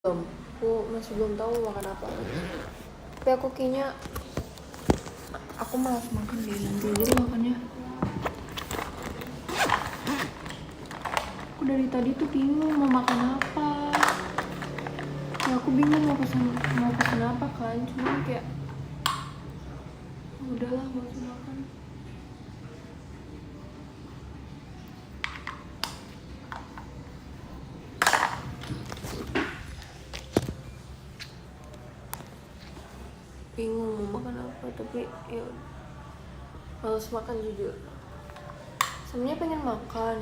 Belum, aku masih belum tahu makan apa. Tapi aku kayaknya aku malas makan deh nanti, jadi makannya aku dari tadi tuh bingung mau makan apa. Ya aku bingung mau pesan apa kan, cuman kayak udahlah gak usah makan. Bingung mau makan apa, tapi ya malas makan jujur. Sebenarnya pengen makan,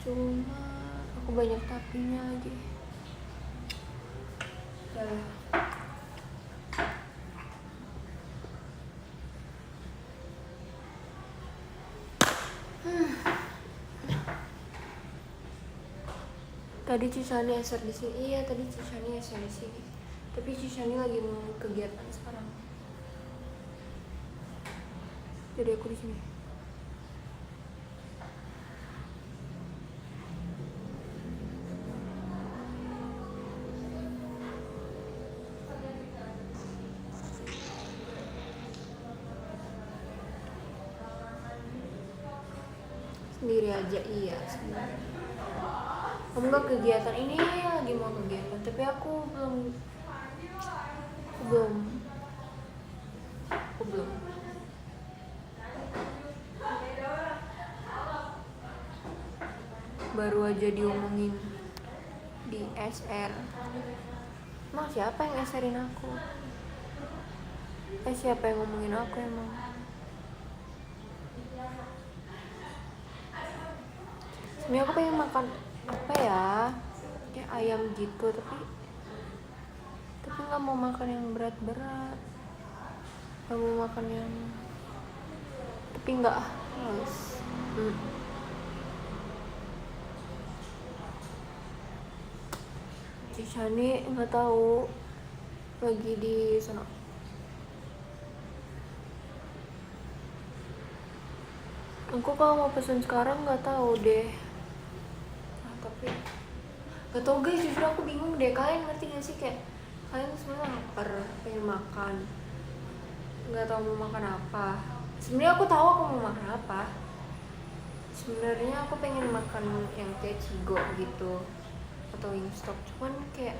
cuma aku banyak tapinya lagi. Udah. Tadi Cisani eser di sini. Iya, tadi Cisani eser di sini. Tapi Cisani lagi mau kegiatan sekarang. Jadi aku di sini. Sendiri aja, iya sebenarnya. Kamu gak kegiatan ini, lagi mau kegiatan, tapi aku belum baru aja diomongin di SR. Emang siapa yang SR-in aku? Siapa yang ngomongin aku emang? Sebenernya aku pengen makan apa ya, kayak ayam gitu, tapi nggak mau makan yang berat-berat, nggak mau makan yang, tapi nggak males. Shani nggak tahu, lagi di sana. Aku kalau mau pesen sekarang nggak tahu deh. Tapi nggak tahu guys, justru aku bingung deh. Kalian ngerti nggak sih, kayak kalian semua lapar, pengen makan, nggak tahu mau makan apa. Sebenarnya aku tahu aku mau makan apa. Sebenarnya aku pengen makan yang kayak Cigo gitu atau Wingstop, cuman kayak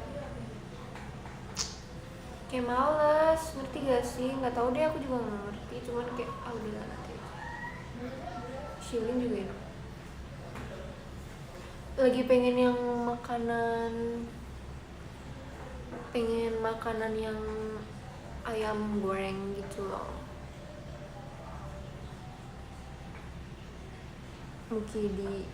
males, ngerti gak sih? Nggak tahu deh, aku juga nggak ngerti, cuman kayak udah nanti. Shilin juga enak. Lagi pengen yang makanan yang ayam goreng gitu loh. Mukidi.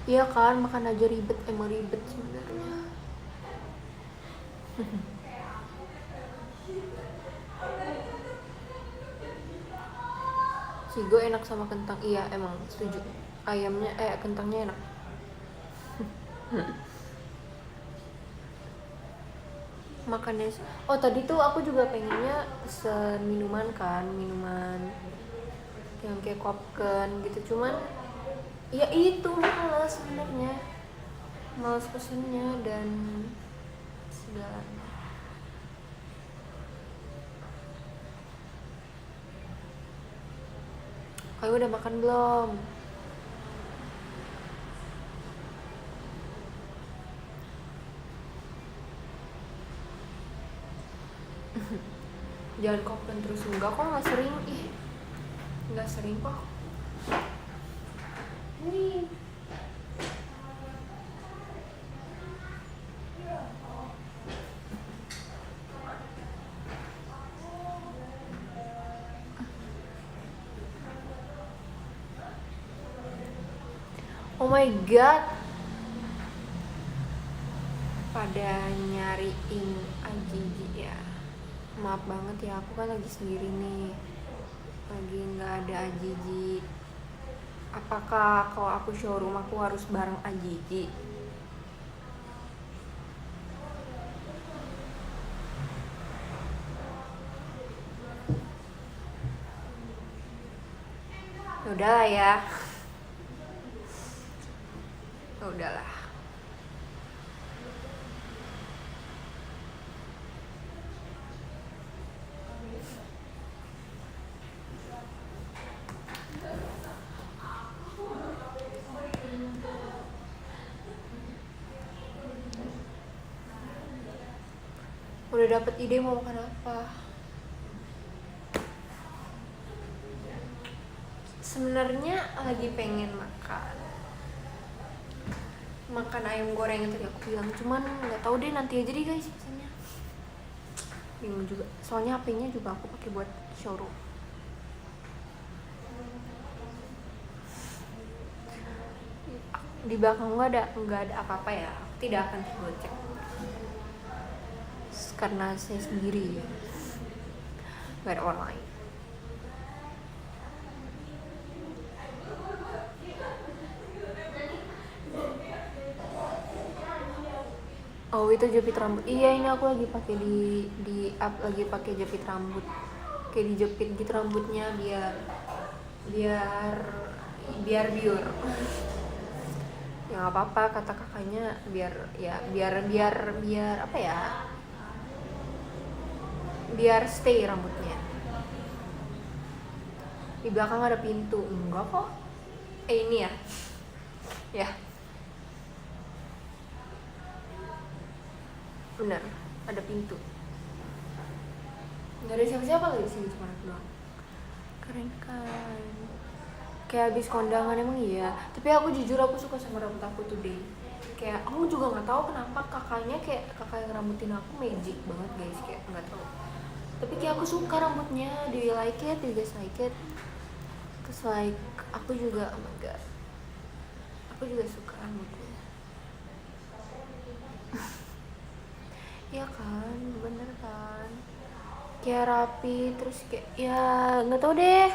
Iya kan, makan aja ribet, emang ribet sebenarnya. Cigo enak sama kentang, iya emang setuju. Ayamnya, kentangnya enak. Makannya, tadi tuh aku juga pengennya pesen minuman yang kayak Kopken gitu, cuman ya itu males sebenarnya, males pesennya dan segalanya. Kamu udah makan belum? Jangan Kopken terus. Enggak kok, nggak sering. Nggak sering kok. Nih. Oh my god, pada nyariin Ajiji ya. Maaf banget ya, aku kan lagi sendiri nih, lagi nggak ada Ajiji. Apakah kalau aku showroom aku harus bareng Ajiji? udahlah ya. Udahlah. Udah dapet ide mau makan apa. Sebenarnya lagi pengen makan ayam goreng yang tadi aku bilang, cuman nggak tahu deh, nanti aja deh guys pesannya. Bingung juga, soalnya HP-nya juga aku pakai buat showroom. Di belakang nggak ada apa-apa ya, tidak akan gocek karena saya sendiri, nggak ada orang lain. Oh itu jepit rambut, iya ini aku lagi pakai lagi pakai jepit rambut, kayak dijepit gitu rambutnya biar biur. Ya nggak apa-apa kata kakaknya, biar apa ya, biar stay rambutnya. Di belakang ada pintu, enggak kok. Ini ya benar, ada pintu. Nggak ada siapa-siapa lagi di sini, cuma aku doang. Keren kan, kayak habis kondangan. Emang iya, tapi aku jujur aku suka sama rambut aku tuh deh. Kayak aku juga nggak tahu kenapa kakak yang rambutin aku magic banget guys, kayak nggak tahu. Tapi kayak aku suka rambutnya. Do you like it? Do you guys like it? Cause like aku juga, oh my god, aku juga suka rambutnya. Ya kan, bener kan, kayak rapi, terus kayak ya nggak tahu deh.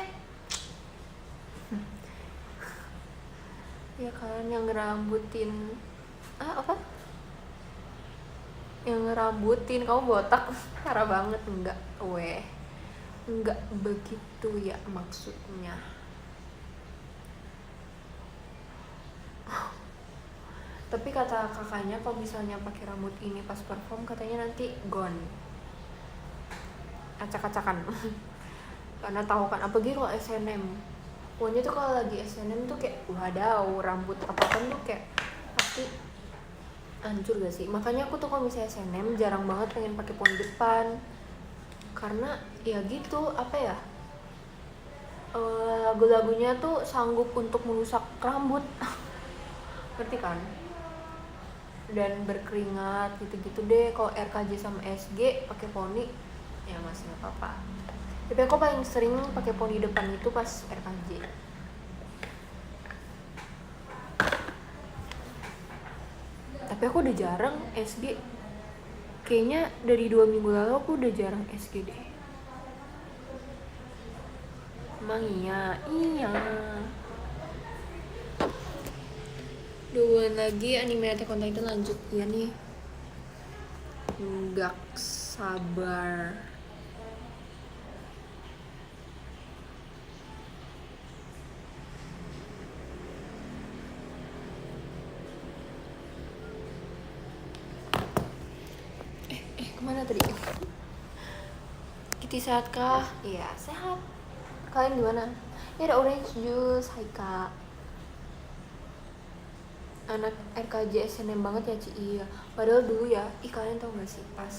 Ya kan, yang ngerambutin apa? Yang ngerambutin kamu botak, parah banget. Enggak begitu ya maksudnya. Tapi kata kakaknya kalau misalnya pakai rambut ini pas perform, katanya nanti gone, acak-acakan. Karena tahu kan, apalagi kalau SNM, pokoknya tuh kalau lagi SNM tuh kayak wadaw, rambut apapun tuh kayak pasti hancur gak sih. Makanya aku tuh kalau misalnya SNM jarang banget pengen pakai poni depan, karena ya gitu, apa ya, lagu-lagunya tuh sanggup untuk merusak rambut. Ngerti kan? Dan berkeringat gitu-gitu deh. Kalau RKJ sama SG pakai poni ya masih nggak apa-apa. Tapi aku paling sering pakai poni depan itu pas RKJ. Tapi aku udah jarang SG. Kayaknya dari 2 minggu lalu aku udah jarang SG deh. Emang iya. 2 bulan lagi anime Attack on Titan lanjut. Ya nih, nggak sabar. Kemana tadi? Kitty sehat kah? Iya sehat. Kalian gimana? Ya ada orange juice. Hai kak. Anak RKJ SNM banget ya Ci. Iya. Padahal dulu ya, kalian tau gak sih, pas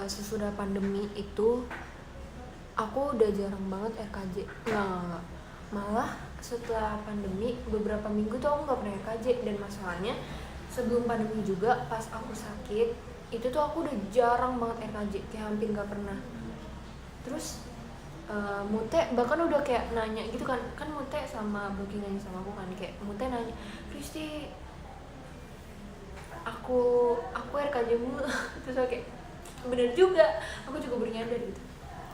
sesudah pandemi itu aku udah jarang banget RKJ. Nggak. Malah setelah pandemi beberapa minggu tuh aku gak pernah RKJ. Dan masalahnya sebelum pandemi juga pas aku sakit itu tuh aku udah jarang banget RKJ, kayak hampir gak pernah. Terus Mute bahkan udah kayak nanya gitu kan Mute sama Bogi nanya sama aku kan, kayak Mute nanya, Kristi aku RKJ mulu. Terus aku kayak bener juga, aku juga baru nyadar gitu.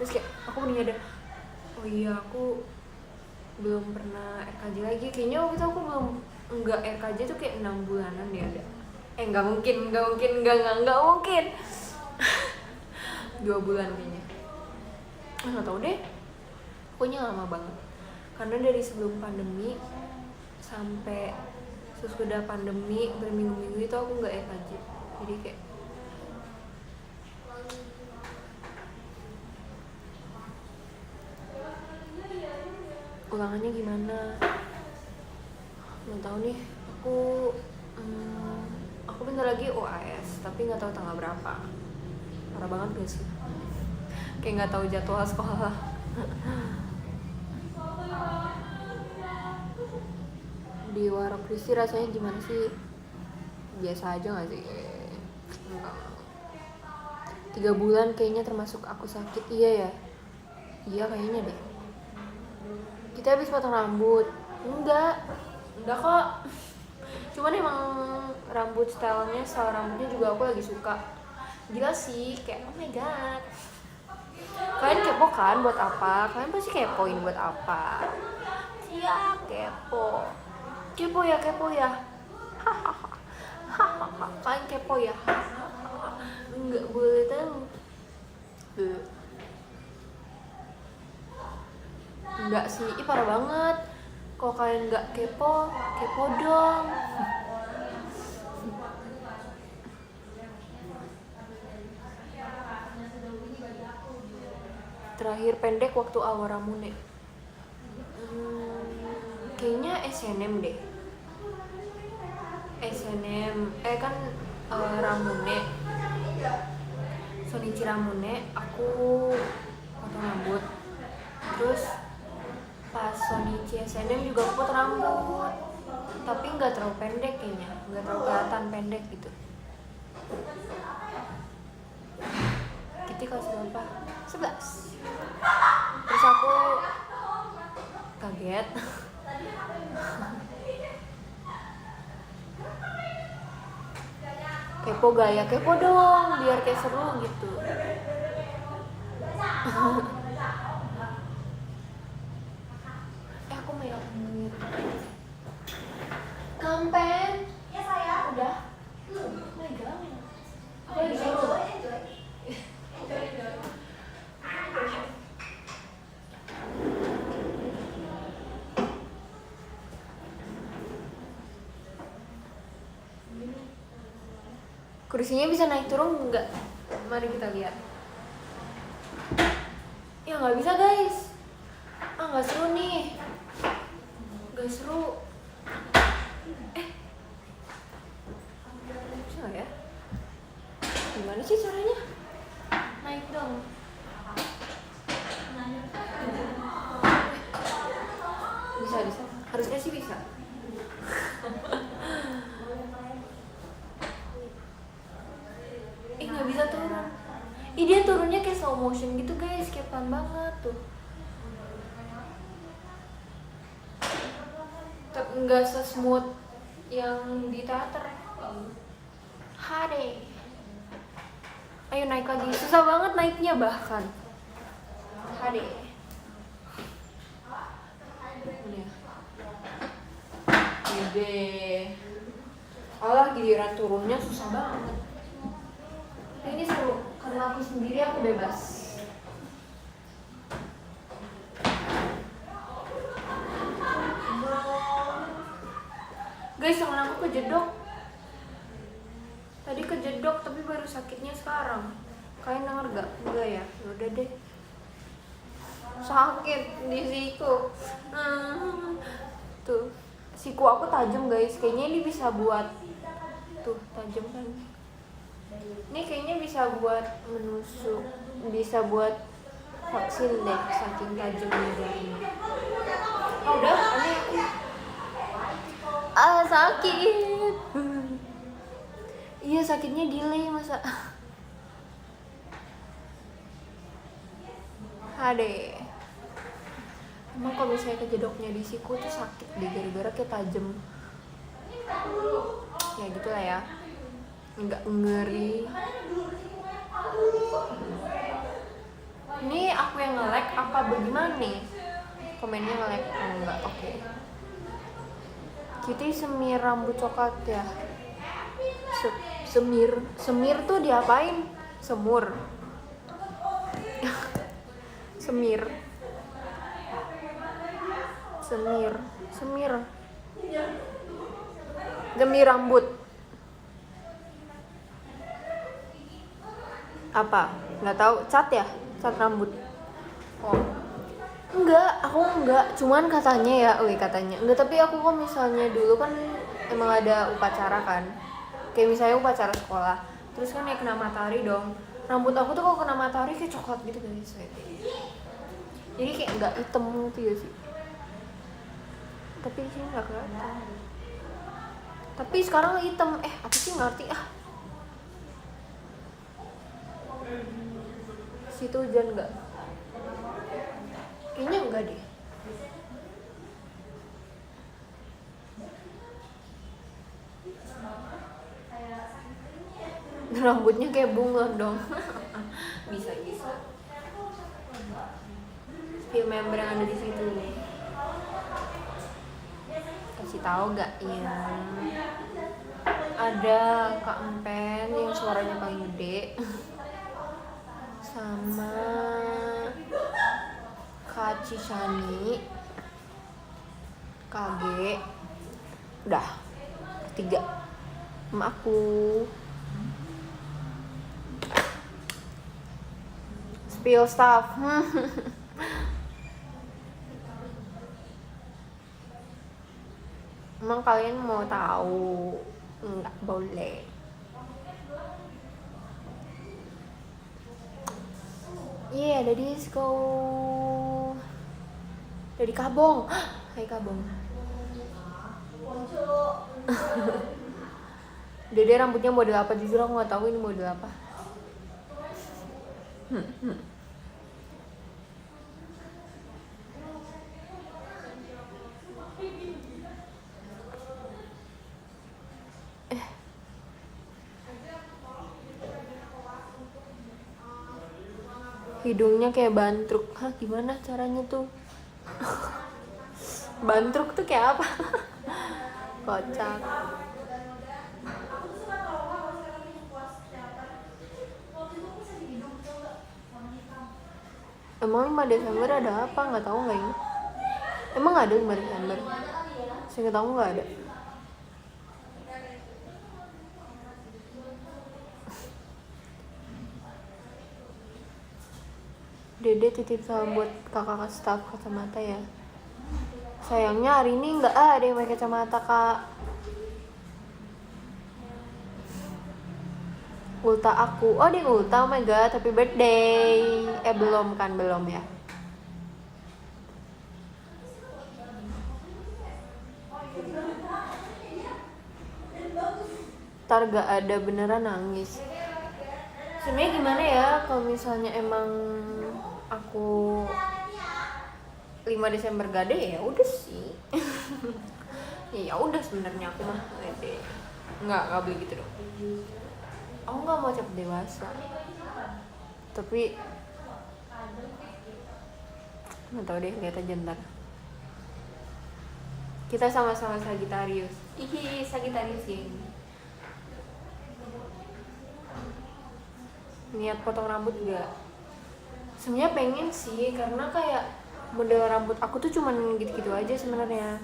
Terus kayak aku baru nyadar, oh iya aku belum pernah RKJ lagi. Kayaknya waktu itu aku nggak RKJ tuh kayak 6 bulanan ya ada. Nggak mungkin 2 bulan kayaknya. Nggak tahu deh, pokoknya lama banget. Karena dari sebelum pandemi sampai sesudah pandemi berminggu-minggu itu aku nggak EKG. Jadi kayak ulangannya gimana nggak tahu nih. Aku bentar lagi UAS tapi nggak tahu tanggal berapa. Parah banget gak sih, kayak nggak tahu jadwal sekolah. Di Warok Kristi rasanya gimana sih? Biasa aja nggak sih? Enggak. 3 bulan kayaknya termasuk aku sakit. Iya ya, iya kayaknya deh. Kita habis potong rambut. Enggak kok, cuman emang rambut stylenya, style rambutnya juga aku lagi suka. Gila sih, kayak oh my god, kalian kepo kan buat apa? Kalian pasti kepoin buat apa? Iya kepo ya kalian kepo ya. Enggak boleh tahu. Enggak sih, parah banget. Kalau kalian nggak kepo dong. Terakhir pendek waktu awal Ramune. Kayaknya SNM deh. Kan Ramune. Shonichi Ramune aku potong rambut. Terus pas Shonichi SNM juga aku potong rambut. Tapi nggak terlalu pendek kayaknya, nggak terlalu kelihatan pendek gitu. Kita kelas berapa? 11. Terus aku kaget. Kepo gak ya? Kepo dong, biar kayak seru gitu. Aku mau yang Kampen. Ya saya udah. Megang. Aku lagi seru. Kursinya bisa naik turun nggak? Mari kita lihat. Ya nggak bisa guys. Nggak seru nih. Nggak seru. Bisa nggak ya? Gimana sih caranya? Naik dong. Bisa. Harusnya sih bisa. Nggak bisa turun. Dia turunnya kayak slow motion gitu guys, kayak pelan banget tuh. Tapi nggak se-smooth yang di teater. Hade. Ayo naik lagi. Susah banget naiknya bahkan. Hade. Gede. Allah, giliran turunnya susah banget. Ini seru, karena aku sendiri aku bebas. Guys, tangan aku kejedok. Tadi kejedok tapi baru sakitnya sekarang. Kalian denger gak? Enggak ya? Udah deh. Sakit di siku. Tuh, siku aku tajam guys. Kayaknya ini bisa buat tuh tajam kan. Ini kayaknya bisa buat menusuk, bisa buat vaksin deh, saking tajamnya jarinya. Udah, aneh. Sakit. Iya, sakitnya delay masa. Hade. Emang kalau misalnya kejedoknya di siku tuh sakit deh, gara-gara kayak tajem. Ya gitulah ya. Enggak ngeri. Ini aku yang nge-lag apa bagaimana nih? Komennya nge-lag. Enggak, oke. Kita semir rambut coklat ya. Semir tuh diapain? Semur. Semir. semir demi rambut. Apa? Nggak tahu, cat rambut. Oh, enggak, cuman katanya enggak, tapi aku kok misalnya dulu kan emang ada upacara kan, kayak misalnya upacara sekolah, terus kan ya kena matahari dong, rambut aku tuh kalau kena matahari kayak coklat gitu guys, jadi kayak nggak hitam gitu ya sih, tapi di sini nggak kelihatan, tapi sekarang hitam, apa sih ngerti situ hujan nggak? Kayaknya enggak deh. Rambutnya kayak bunga dong. bisa spill member yang ada di situ, kasih tahu gak ya, ada Kak Empen yang suaranya paling gede sama Kak Cisani, KG, udah 3 sama aku. Spill stuff. Emang kalian mau tahu? Nggak boleh. Iya, ada disco dari Kabong. Hai Kabong. Dede rambutnya model apa? Jujur aku nggak tahu ini model apa. Hidungnya kayak bantruk. Hah, gimana caranya tuh? Bantruk tuh kayak apa? Kocak. Emang 5 Desember ada apa? Nggak tahu, nggak ingat. Emang ada 5 Desember? Saya nggak tahu, nggak ada. Dede titip salam buat kakak staff kacamata ya. Sayangnya hari ini nggak ada yang pakai kacamata kak. Ulta aku, oh dia ulta, oh my god, happy birthday. Belum ya. Ntar gak ada beneran nangis. Sebenarnya gimana ya kalau misalnya emang aku 5 Desember gak ada ya udah sih. Ya udah sebenarnya aku mah nggak boleh gitu dong. Aku nggak mau cepet dewasa, tapi nggak tahu deh, lihat aja ntar. Kita sama-sama Sagittarius. Sagittarius geng. Niat potong rambut gak? Sebenarnya pengen sih, karena kayak model rambut aku tuh cuman gitu-gitu aja sebenarnya.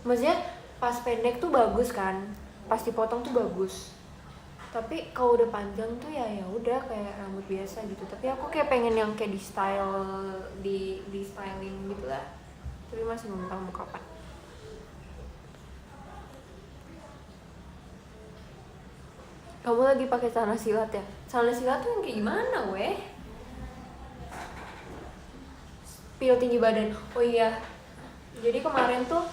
Maksudnya pas pendek tuh bagus kan, pas dipotong tuh bagus. Tapi kalau udah panjang tuh ya udah kayak rambut biasa gitu. Tapi aku kayak pengen yang kayak di styling gitu lah. Tapi masih belum tahu mau kapan. Kamu lagi pakai celana silat ya? Celana silat tuh yang kayak gimana weh? Spill tinggi badan. Oh iya. Jadi kemarin tuh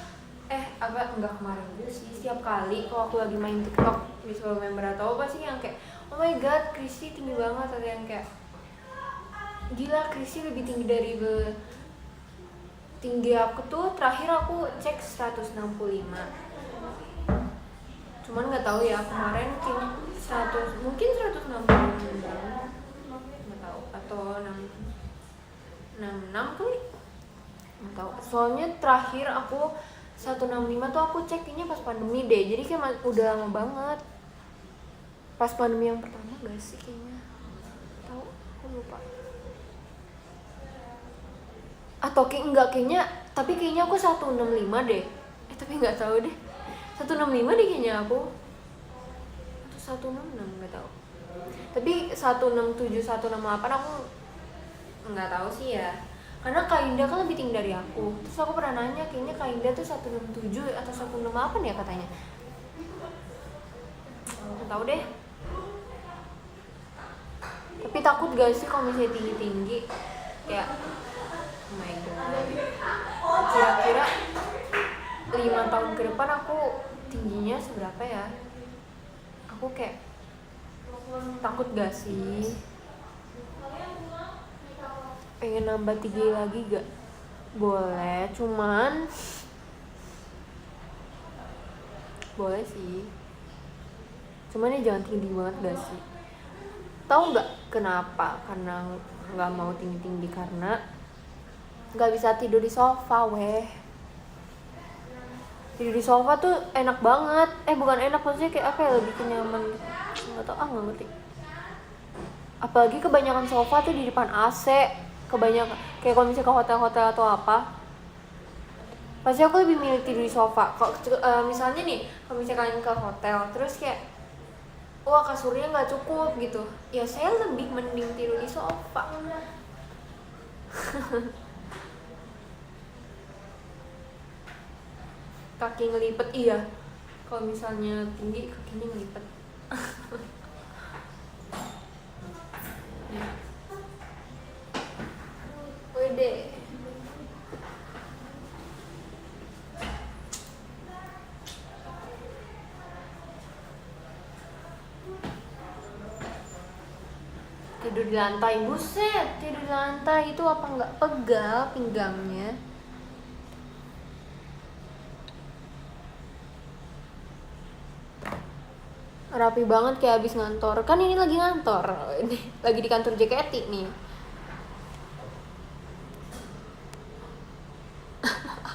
enggak kemarin juga sih, setiap kali kalau aku lagi main TikTok di seluruh member atau apa sih yang kayak oh my god, Christy tinggi banget, atau yang kayak gila Christy lebih tinggi dari tinggi aku tuh terakhir aku cek 165. Cuman nggak tahu ya, kemarin mungkin 160 nggak tahu, atau 66 kali, nggak tahu. Soalnya terakhir aku 165 tuh aku cek kayaknya pas pandemi deh, jadi kayak udah lama banget. Pas pandemi yang pertama gak sih kayaknya? Tahu, aku lupa. Atau kayaknya Tapi kayaknya aku 165 deh. Tapi nggak tahu deh. 165 deh kayaknya aku. Atau 166 nggak tahu. Tapi 167 168 aku nggak tahu sih ya. Karena Kak Indah kan lebih tinggi dari aku. Terus aku pernah nanya, kayaknya Kak Indah tuh 167 atau 168 ya katanya. Nggak tahu deh. Tapi takut gak sih kalau misalnya tinggi-tinggi kayak oh my god, kira-kira 5 tahun ke depan aku tingginya seberapa ya? Aku kayak takut gak sih? Pengen nambah tinggi lagi gak? Boleh, cuman boleh sih, cuman ya jangan tinggi banget gak sih? Tahu nggak kenapa? Karena nggak mau tinggi-tinggi karena nggak bisa tidur di sofa weh. Tidur di sofa tuh enak banget, bukan enak, maksudnya kayak apa ya, lebih nyaman, nggak tau, nggak ngerti. Apalagi kebanyakan sofa tuh di depan AC, kebanyakan kayak kalau misalnya ke hotel-hotel atau apa, pasti aku lebih milih tidur di sofa. Kalau misalnya nih, kalau misalnya kalian ke hotel terus kayak wah kasurnya nggak cukup gitu, ya saya lebih mending tidur di sofa. Kaki ngelipet, iya, kalau misalnya tinggi kakinya ngelipet. Wede. Tidur di lantai, buset, tidur di lantai itu apa nggak pegal pinggangnya? Rapi banget kayak abis ngantor. Kan ini lagi ngantor, ini lagi di kantor JKT nih.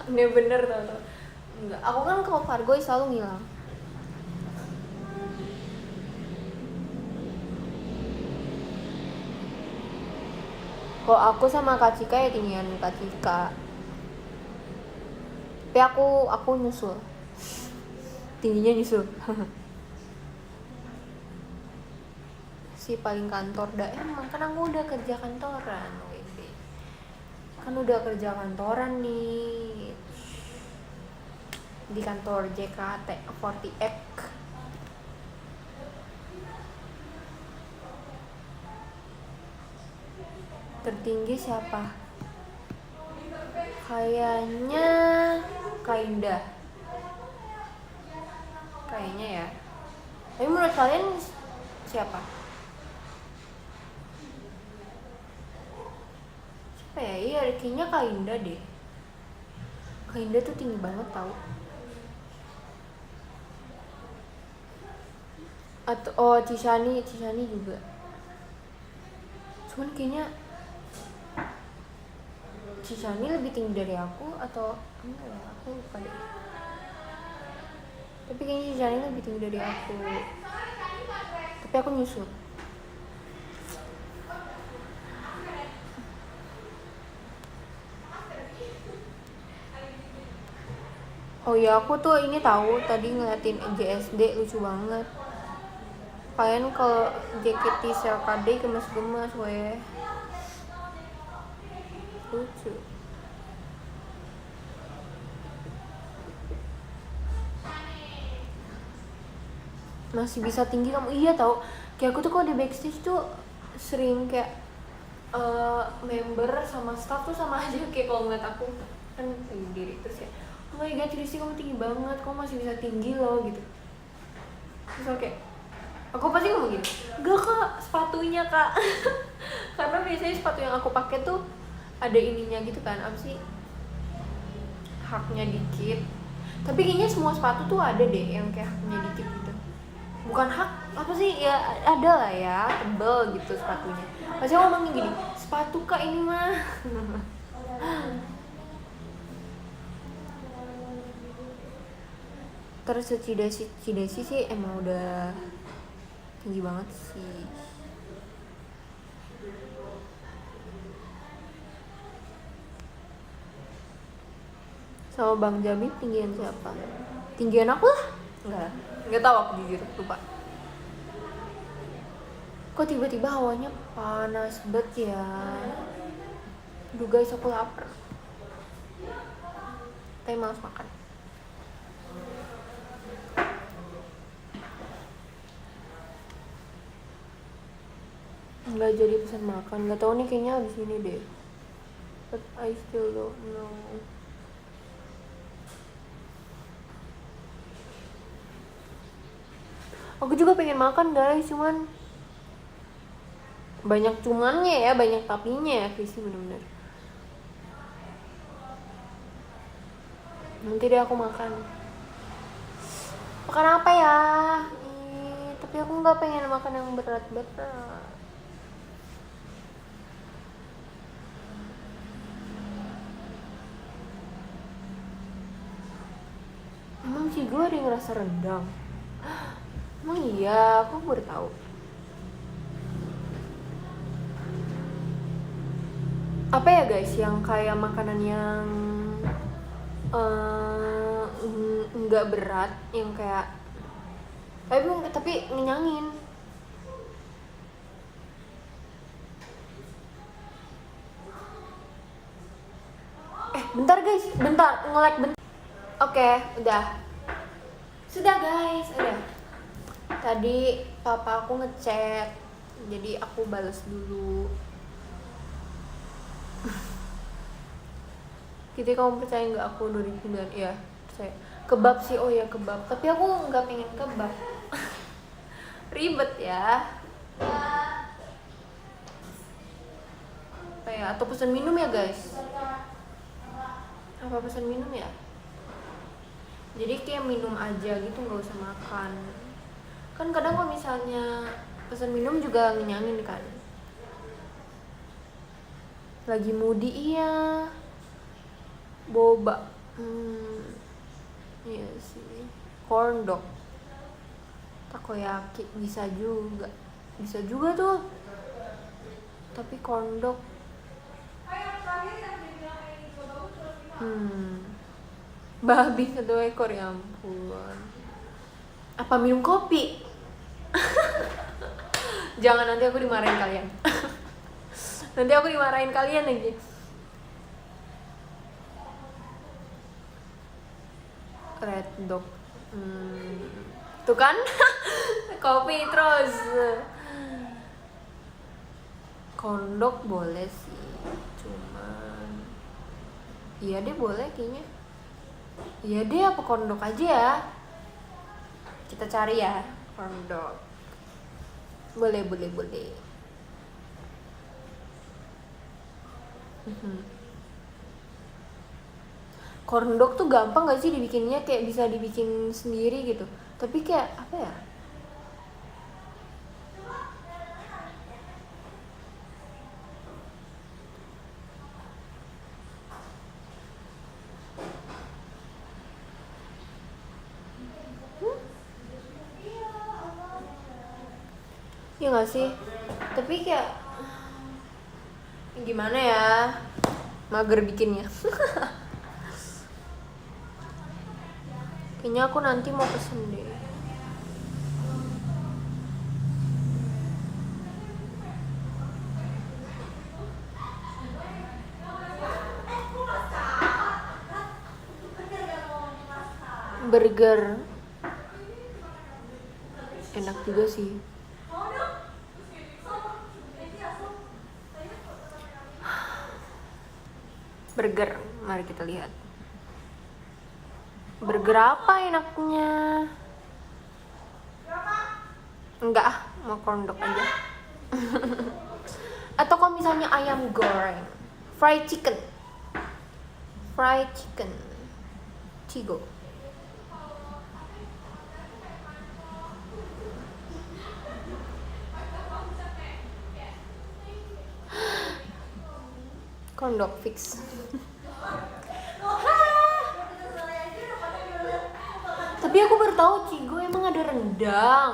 Ini bener tau. Enggak, aku kan kalau Fargo selalu ngilang. Kalau aku sama Kak Cika ya tinggian Kak Cika. Tapi aku nyusul. Tingginya nyusul. Si paling kantor dah, emang kan aku udah kerja kantoran, kan udah kerja kantoran nih di kantor JKT48. Tertinggi siapa? Kayaknya Kak Indah. Kayaknya ya. Tapi menurut kalian siapa? Siapa ya? Iya, kayaknya Kak Indah deh. Kak Indah tuh tinggi banget tau. Atau Cishani juga. Cuman kayaknya Cishani lebih tinggi dari aku atau enggak ya, aku lupa deh. Tapi kayaknya Cishani lebih tinggi dari aku. Tapi aku nyusul. Oh ya, aku tuh ini tahu tadi ngeliatin JSD lucu banget. Kalian kalau JKT CLKD gemes-gemes weh. Lucu. Masih bisa tinggi kamu, iya tau. Kayak aku tuh kalau di backstage tuh sering kayak member sama staff tuh sama aja, kayak kalau ngeliat aku kan tinggi diri terus kayak oh my god Rizky kamu tinggi banget, kamu masih bisa tinggi loh gitu. Terus oke, aku pasti ngomong gini, enggak kak, sepatunya kak. Karena biasanya sepatu yang aku pakai tuh ada ininya gitu kan, apa sih, haknya dikit. Tapi kayaknya semua sepatu tuh ada deh yang kayak haknya dikit gitu. Bukan hak, apa sih ya, ada lah ya, tebel gitu sepatunya. Pasti ngomongnya gini, sepatu kak ini mah. Terus Cidesi sih emang udah tinggi banget sih. Sama Bang Jabi tinggian siapa? Tinggian aku lah. Nggak tahu aku jujur, lupa. Kok tiba-tiba hawanya panas banget ya? Duh guys, aku lapar. Tapi males makan. Nggak jadi pesan makan. Nggak tahu nih, kayaknya abis ini deh. But I still don't know. Aku juga pengen makan guys, cuman banyak cumannya ya, banyak tapinya ya, Krisi bener-bener. Nanti deh aku makan. Makan apa ya? Tapi aku nggak pengen makan yang berat-berat. Emang sih gue ada yang ngerasa rendang? Emang iya, aku baru tahu. Apa ya guys, yang kayak makanan yang nggak berat, yang kayak tapi ngenyangin. Bentar guys, bentar, nge-lag bentar. Oke, udah. Sudah guys, udah. Tadi papa aku ngechat, jadi aku balas dulu. Gitu, kamu percaya nggak aku 2009? Iya, percaya. Kebab sih, oh ya kebab. Tapi aku nggak pengen kebab. Ribet ya. Apa ya? Atau pesan minum ya guys? Apa pesan minum ya? Jadi kayak minum aja gitu, nggak usah makan. Kan kadang kalau misalnya pesan minum juga ngenyangin kan. Lagi moody iya. Boba. Iya sih. Corn dog. Takoyaki bisa juga. Bisa juga tuh. Tapi corn dog. Babi 1 ekor, ya ampun. Apa minum kopi? Jangan, nanti aku dimarahin kalian. Nanti aku dimarahin kalian lagi. Red dog. Tuh kan. Kopi terus. Kondok boleh sih, cuman iya deh, boleh kayaknya. Iya deh, apa kondok aja ya. Kita cari ya, kondok. Boleh. Kondok tuh gampang gak sih dibikinnya? Kayak bisa dibikin sendiri gitu. Tapi kayak apa ya? Iya gak sih? Tapi kayak gimana ya? Mager bikinnya. Kayaknya aku nanti mau pesen deh. Burger enak juga sih. Burger, mari kita lihat. Burger apa enaknya? Enggak, mau kondok aja. Atau kalau misalnya ayam goreng, fried chicken, Cigo. Kondok fix. Tapi aku baru tahu Cigo emang ada rendang.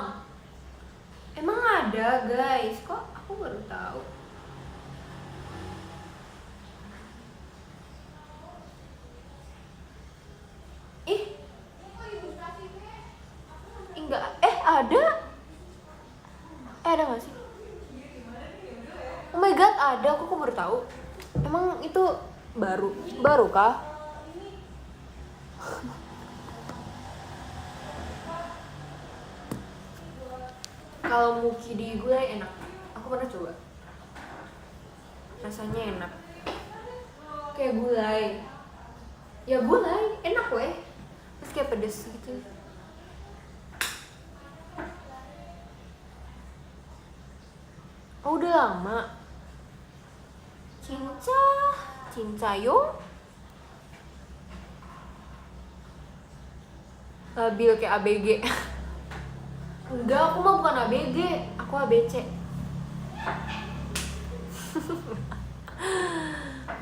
Emang ada guys, kok aku baru tahu. Ada nggak sih? Oh my god, ada. Aku baru tahu. Emang itu baru kah? Kalau muki di gulai enak. Aku pernah coba. Rasanya enak. Kayak gulai. Ya gulai, enak weh. Terus kayak pedes gitu. Oh udah lama. Cinca yo. Labil kayak ABG. Enggak, aku mah bukan ABG, aku ABC.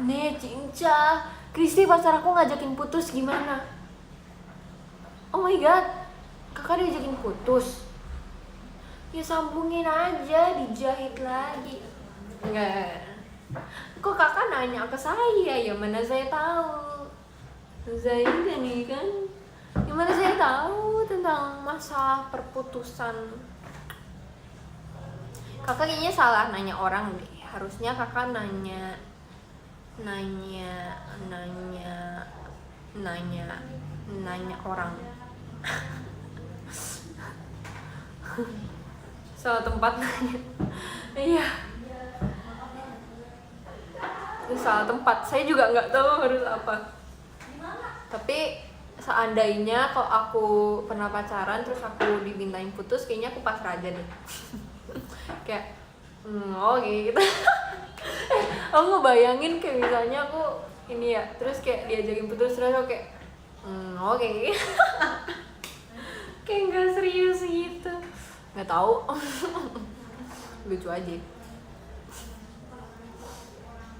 Nih Cinca, Kristi pacar aku ngajakin putus gimana? Oh my god, kakak diajakin putus? Ya sambungin aja, dijahit lagi. Enggak. Kok kakak nanya ke saya? Ya mana saya tahu. Saya kan nih kan. Gimana saya tahu tentang masa perputusan? Kakak kayaknya salah nanya orang deh. Harusnya kakak nanya orang. Salah tempat nanya. Iya. Ini salah tempat. Saya juga nggak tahu harus apa. Tapi seandainya kalau aku pernah pacaran terus aku dimintain putus, kayaknya aku pasrah aja deh. Kayak gitu. Aku ngebayangin kayak misalnya aku ini ya, terus kayak diajakin putus terus aku kayak kayak nggak serius gitu. Nggak tahu. Lucu aja.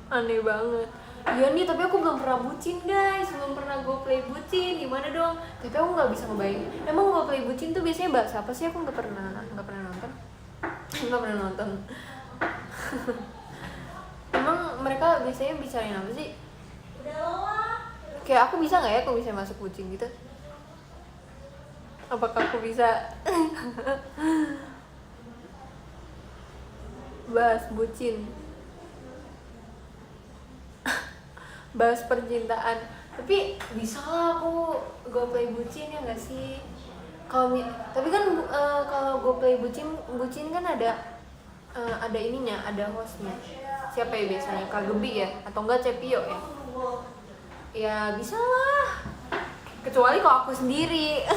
Aneh banget. Iya nih, tapi aku belum pernah bucin guys, belum pernah gue play bucin, gimana dong? Tapi aku nggak bisa ngebayangin. Emang gue play bucin tuh biasanya bahas apa sih? Aku nggak pernah nonton. Nggak pernah nonton. Emang mereka biasanya bicarain apa sih? Kayak aku bisa nggak ya? Aku bisa masuk bucin gitu? Apakah aku bisa bahas bucin? Bahas percintaan, tapi bisa lah aku go play bucin ya nggak sih? Tapi kan kalau go play bucin kan ada ininya, ada hostnya. Siapa ya biasanya? Kak Gebi ya, atau enggak Cepio ya? Ya bisa lah, kecuali kalau aku sendiri.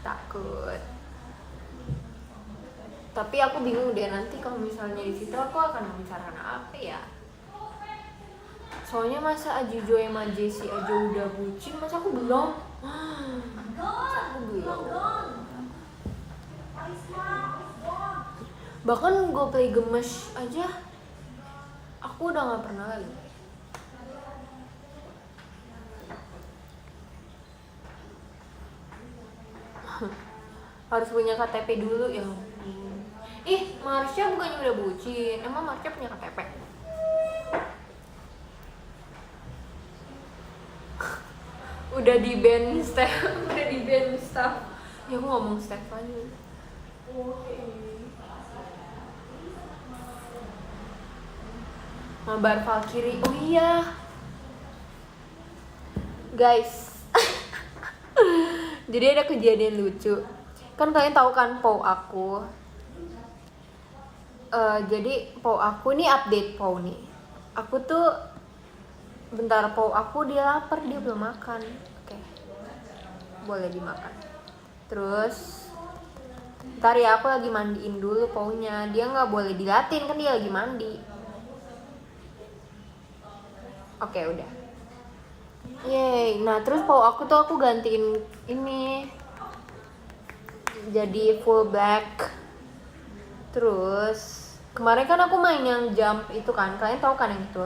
Takut. Tapi aku bingung deh nanti kalau misalnya di situ aku akan membicarakan apa ya? Soalnya masa Aji Joy sama Jessie aja udah bucin, masa aku belum? Bahkan gue play gemes aja, aku udah nggak pernah lagi. Harus punya KTP dulu ya. Ih, Marsha bukannya udah bucin? Emang Marsha punya KTP? Udah di ban staff. Ya aku ngomong staff aja. Mabar Valkyrie. Oh iya guys. Jadi ada kejadian lucu. Kan kalian tahu kan POW aku. Jadi POW aku nih, update POW nih. Aku tuh bentar, POW aku dia lapar, dia belum makan. Oke. Boleh dimakan. Terus ntar ya, aku lagi mandiin dulu POW-nya. Dia nggak boleh dilatin kan, dia lagi mandi. Oke, udah. Yeay. Nah terus POW aku tuh aku gantiin ini jadi full black. Terus kemarin kan aku main yang jump itu kan, kalian tahu kan yang itu.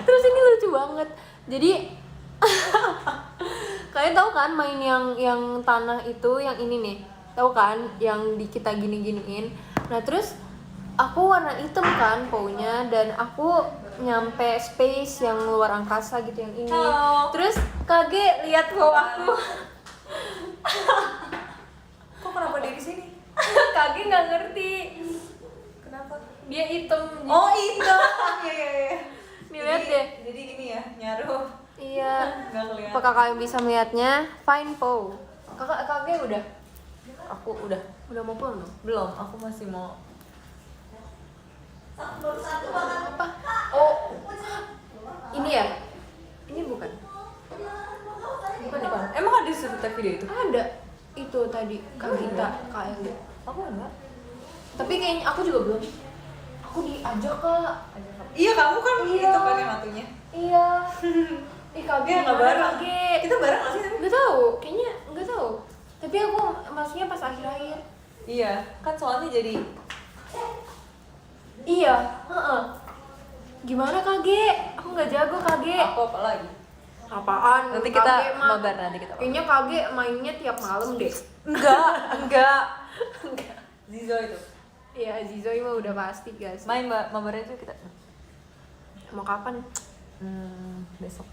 Terus ini lucu banget. Jadi kalian tahu kan main yang tanah itu, yang ini nih, tahu kan yang di kita gini-giniin. Nah terus aku warna hitam kan POW-nya, dan aku nyampe space yang luar angkasa gitu, yang ini. Halo. Terus kaget lihat POW aku. Kok kenapa dia di sini? Kage nggak ngerti. Kenapa? Dia hitam. Oh itu. Iya. Nih lihat deh. Jadi gini ya, nyaruh. Iya. Nggak kelihatan. Apakah kalian bisa melihatnya? Fine po. Kage udah. Aku udah. Udah mau pulang dong? Belum, aku masih mau. Apa? Oh. Ini ya? Ini bukan. Bukan ya? Bukan. Emang ada serta video itu? Ada. Itu tadi Kak Gita, Kak Eli. Aku enggak. Tapi kayaknya aku juga belum. Aku diajak Kak. Iya kamu kan Iya. itu kan yang satunya. Iya. Ih Kak Iya nggak bareng. Kage. Kita bareng nggak sih? Nggak tahu. Kayaknya nggak tahu. Tapi aku maksudnya pas akhir-akhir. Iya, kan soalnya jadi. Iya. Heeh. Gimana Kage? Aku nggak jago Kage. Aku apa lagi? Apaan? Nanti kita Kage mah- mabar nanti kita. Kayaknya Kage mainnya tiap malam deh. Enggak. Zizo itu. Iya, Zizoi mah udah pasti guys. Main mabarnya itu kita. Mau kapan? Besok.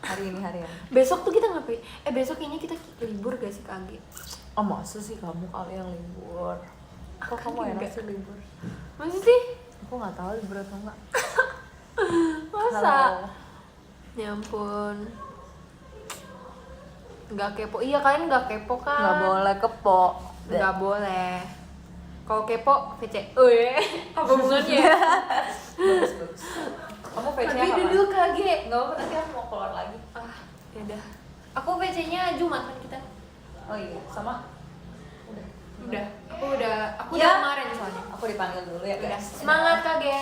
Hari ini hari yang. Besok tuh kita ngapain? Besok kayaknya kita libur gak sih Kage? Oh masa sih kamu kali yang libur? Kok kamu enak enggak. sih libur? Masa sih? Aku nggak tahu libur atau enggak. Masa? Halo. Ya ampun. Nggak kepo. Iya kalian nggak kepo kan? Nggak boleh kepo. Nggak boleh. Kalau kepo, VC. Apa hubungannya? Bagus. Kamu VC Kage apa? duduk Kage. Nggak apa nanti aku mau keluar lagi. Yaudah. Aku VC-nya Jumat kan kita. Oh iya, sama. Udah. Udah. Aku Ya. udah kemarin soalnya. Aku dipanggil dulu ya Udah. guys. Semangat Kage.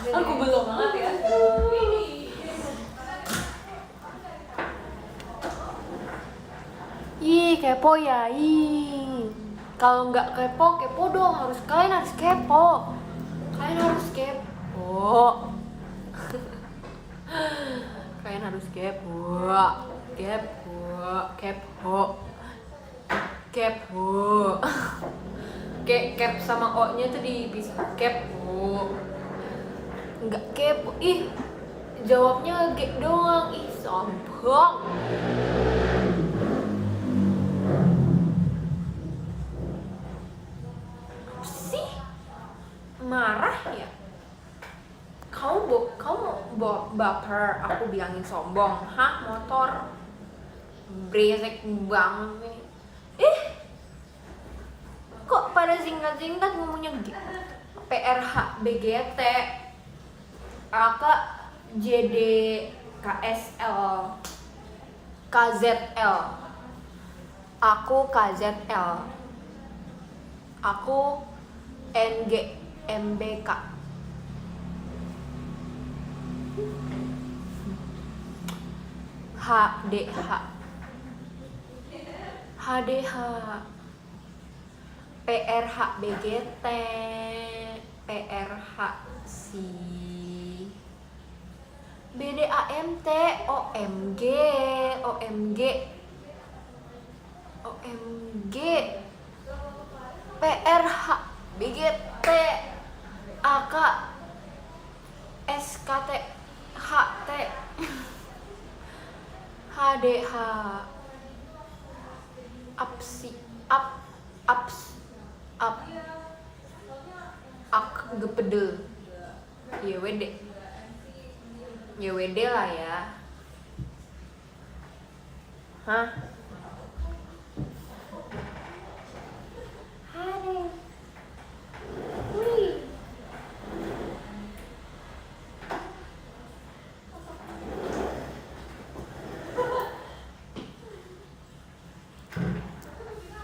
Aku belum banget ya. Ih, kepo ya. Ih. Kalau nggak kepo, kepo dong. Kalian harus kepo. Kalian harus kepo. Kalian harus kepo. Kepo. Kep sama O-nya tuh dipisah. Kepo. Nggak kepo. Ih, jawabnya G doang. Ih, sombong. Sih marah ya, kamu baper aku bilangin sombong. Hah, motor berisik banget. Kok pada singkat-singkat ngomongnya PRH BGT AK JD KSL KZL. Aku KZL. Aku NG MBK. HDH. HDH. PRH BGT. PRH si BDAMT OMG OMG OMG PRH BGT AK SKT HT HDH APSI APS AK gepedel YWD lah ya. Hah? Aduh. Wih.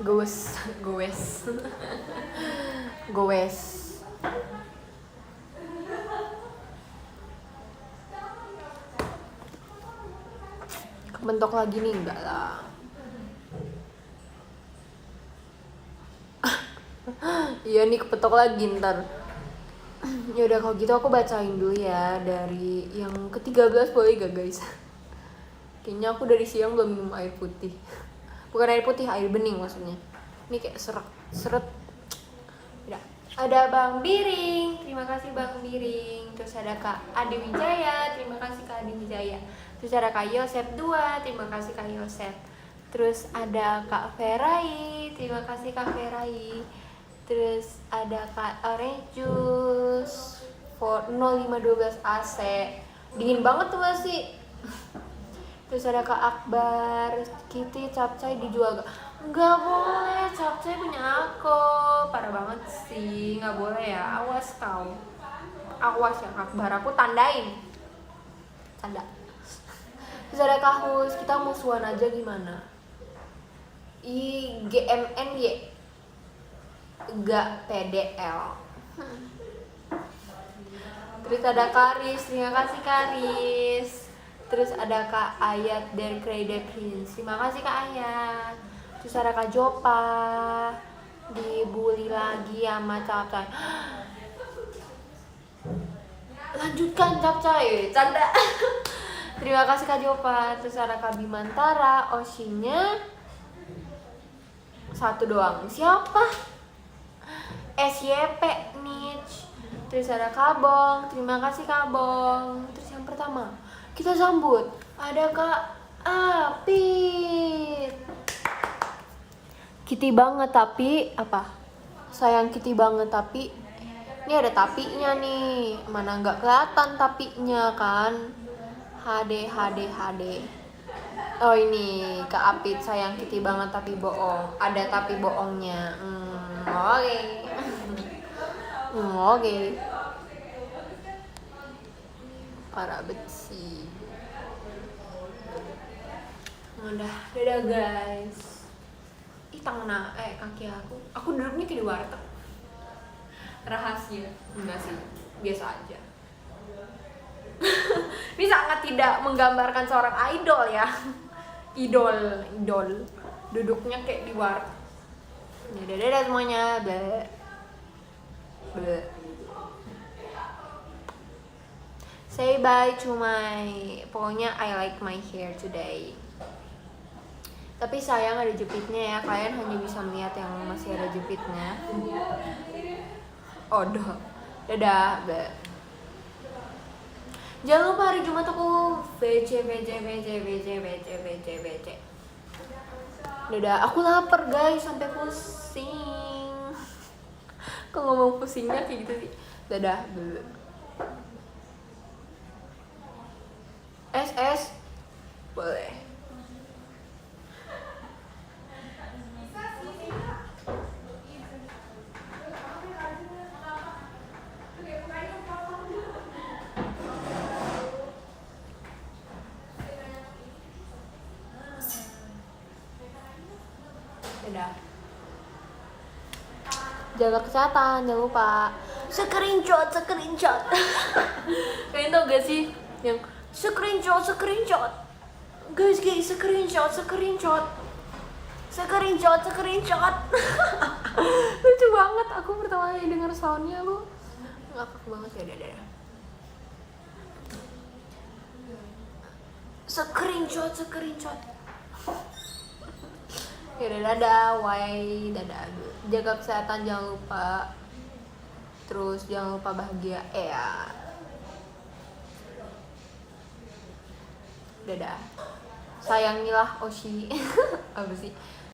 Gowes. Kebentok lagi nih enggak lah. Iya nih kepetok lagi ntar. Ya udah kalau gitu aku bacain dulu ya dari yang ke-13 boleh gak guys? Kayaknya aku dari siang belum minum air putih. Bukan air putih, air bening maksudnya. Ini kayak seret. Udah. Ada Bang Biring, terima kasih Bang Biring. Terus ada Kak Adi Wijaya, terima kasih Kak Adi Wijaya. Terus ada Kak Yosep 2, terima kasih Kak Yosep. Terus ada Kak Ferai, terima kasih Kak Ferai. Terus ada Kak Orange Juice for 0512 AC. Dingin banget tuh masih. Terus ada Kak Akbar, Kitty, capcay dijual gak? Nggak boleh, capcay punya aku. Parah banget sih, nggak boleh ya, awas kau. Awas ya Akbar, aku tandain. Tanda. Terus ada Kahus, kita musuhan aja gimana? IGMNY gak PDL. Terus ada Karis, terima kasih Karis. Terus ada Kak Ayat dari Crazy Prince, terima kasih Kak Ayat. Terus ada Kak Jopa, dibully lagi sama capcay. Lanjutkan capcay, canda. Terima kasih Kak Jopa. Terus ada Kak Bimantara, Oshinya satu doang. Siapa? SYP Nich. Terus ada Kabong, terima kasih Kabong. Terus yang pertama kita sambut ada Kak Apit. Kitty banget tapi apa? Sayang Kitty banget tapi ini ada tapinya nih. Mana nggak kelihatan tapinya kan? HD. Oh ini Kak Apit, sayang Kitty banget tapi bohong. Ada tapi bohongnya. Oke. Oke. Parah bet sih. Udah, dadah guys. Ih tangan kaki aku duduknya kayak di warteg. Rahasia. Enggak sih, biasa aja. Ini sangat tidak menggambarkan seorang idol ya. Idol. Duduknya kayak di warteg. Dadah semuanya. Bleh. Say bye to pokoknya I like my hair today. Tapi sayang ada jepitnya ya, kalian hanya bisa melihat yang masih ada jepitnya. Dadah. Jangan lupa hari Jumat aku VC. Dadah, aku lapar guys sampai pusing. Kok ngomong pusingnya kayak gitu sih. Dadah. SS boleh. Dadah. Jaga kesehatan, jangan lupa. Screenshot. Kalian tau gak sih yang screenshot. Guys, screenshot. Lucu banget, aku pertama kali denger soundnya lu ngakak banget ya. Dadah. Screenshot. Ya dadah, dadah. Jaga kesehatan, jangan lupa. Terus jangan lupa bahagia ya. Dadah. Sayangilah Oshi. Apa sih?